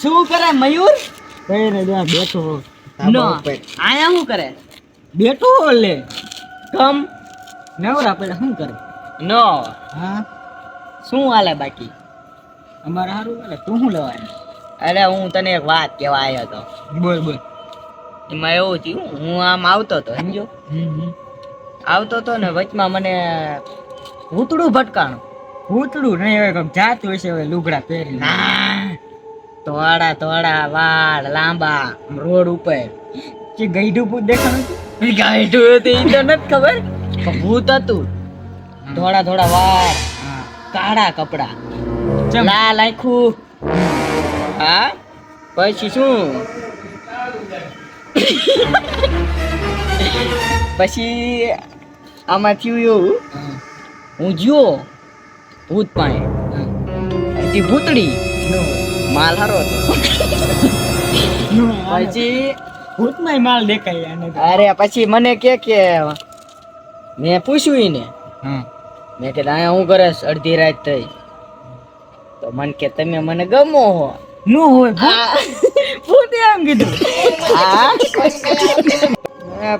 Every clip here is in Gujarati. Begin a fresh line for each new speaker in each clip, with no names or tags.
શું કરે મયુર?
કઈ રે જા બેઠો
નો આયા શું કરે?
બેઠો લે
કમ
નવરા પડે શું કરે?
નો
હા
શું હાલે બાકી?
અમારે સારું કરે તું શું લેવાય?
અરે હું તને એક વાત કહેવા આવ્યો હતો.
બોલ બોલ.
એમાં એવું થયું, હું આમ આવતો હતો સમજો, આવતો હતો ને વચમાં મને ભૂતડું ભટકાણું.
ભૂતડું નહીં હોય કઈક જાતું હશે હવે લુગડા પહેરી.
ના ધોળા ધોળા વાળ લાંબા રોડ ઉપર
કે ગઈઢું ભૂત દેખાણું હતું?
ગાયઠું હતું ઈ તો નથી ખબર, પણ ભૂત હતું. ધોળા ધોળા વાળ,
હા
કાળા કપડા,
ચમ.
લાલ આખું. હા પછી શું પછી આમાં થયું એવું, હું જ્યો ભૂત પાસે, અહીંથી ભૂતડી માલ હારો હતો. પછી
ભૂતમાંય માલ દેખાય આને તો.
અરે પછી મને કે મેં પૂછ્યું ઈને,
હા
મેં કીધું અહીંયા હું કરે અડધી રાત થઈ, તો મને કે તમે મને ગમો હો.
નો હોય ભૂતે એમ કીધું.
હા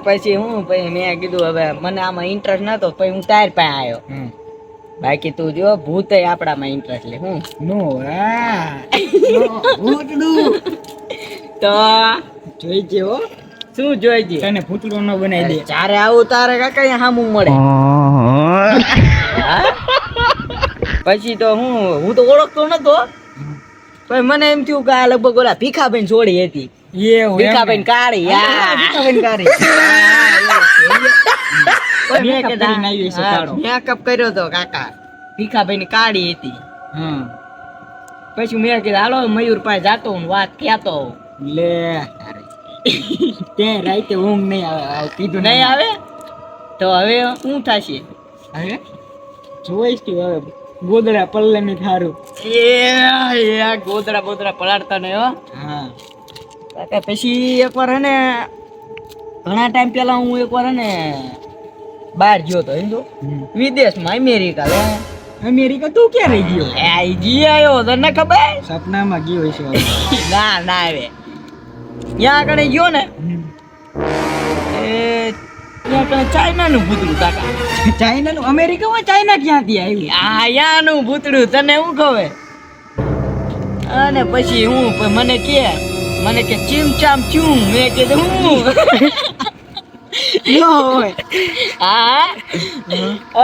પછી હું પછી મેં કીધું હવે મને આમાં ઇન્ટરેસ્ટ નતો, પછી હું તાર પાસે આવ્યો. બાકી તું જો ભૂતે આપણામાં ઇન્ટરેસ્ટ લે હું
નો હા ભૂતડું
તો
જોઈ જે હો.
શું જોઈજે
તને ભૂતડું ન બનાવી દે.
જ્યારે આવું તારે કાકા સામું મળે. હા? પછી તો હું તો ઓળખતો નતો, પણ મને એમ થયું કે આ લગભગ ઓલા ભીખાભાઈ જોડી હતી.
એવું
ભીખાભાઈ કાળી.
ભીખાભાઈ કાળી.
મેકઅપ કર્યો તો કાકા, ભીખાભાઈ ની કાળી હતી.
હા
પછી મેં કીધું હાલો મયુર પાસે જાતો હું વાત કહેતો.
લે તે રાતે ઊંઘ નહીં આવે કીધું
નહીં આવે તો હવે શું થશે?
હવે જોઈશ તું હવે ગોદડા પલ્લે ની થારું.
એ ગોદડા બોદડા પલાળતા નહીં હો.
હા
કાકા પછી એકવાર હે ને ઘણા ટાઈમ પહેલા હું એકવાર હે ને બહાર ગયો તો સમજો, વિદેશમાં અમેરિકા. લે
અમેરિકા તું ક્યાં રહી ગયો?
એ જી આવ્યો તને ખબર?
સપનામાં ગયો છે.
ના ના આવે ત્યાં આગળ ગયો ને એ ત્યાં આગળ ચાઇનાનું ભૂતડું કાકા.
ચાઇના નું અમેરિકામાં ચાઇના ક્યાંથી આવ્યું?
આયાનું ભૂતડું તને હું ખબર? અને પછી હું મને કે ચીમચામ ચૂમ. મેં કીધું હું
નો હોય.
હા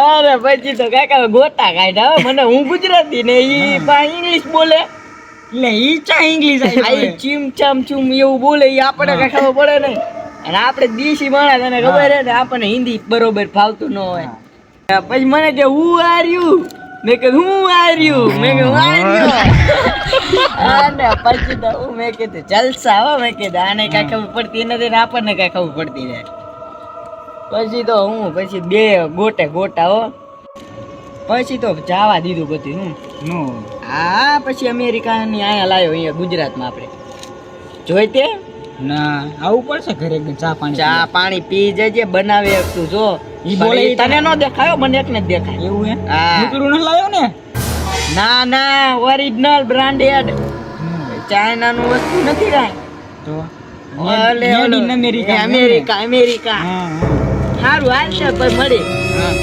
અરે પછી તો કાકા ગોતા કાઢ્યા હો. મને હું ગુજરાતી ને ઈ પા ઇંગ્લિશ બોલે.
એટલે ઈ ચા ઇંગ્લિશ
આ ચીમચામ ચૂમ એવું બોલે, ઈ આપણે કઈ ખબર પડે નહીં. અને આપણે દેશી માણસ તને ખબર હે ને, આપણને હિન્દી બરોબર ફાવતું ન હોય. પછી મને કે હું આર્યું. મેં કીધું હું આર્યું. મેં કીધું આર્યો. અને પછી તો મેં કીધું જલસા હો. મેં કીધું આને કઈ ખબર પડતી નથી ને આપણને કઈ ખબર પડતી નથી. પછી તો હું પછી બે ગોટા હો. પછી તો જવા દીધું બધું હું.
નો
હા પછી અમેરિકાની અહીંયા લાવ્યો અહીંયા ગુજરાતમાં આપણે જોઈ તે.
ના આવું પડશે ઘરે ચા પાણી.
ચા પાણી પી જજે, બનાવે તું જો.
ઈ બોલે
તને નો દેખાયો, મને એકને જ દેખાય.
એવું હે?
હા.
ભૂતડું ન લાવ્યો ને?
ના ના ઓરિજિનલ બ્રાન્ડેડ ચાઇના નું વસ્તુ નથી કાંઈ.
તો
અમેરિકા
હા
સારું હાલ છે પણ મળે.
હા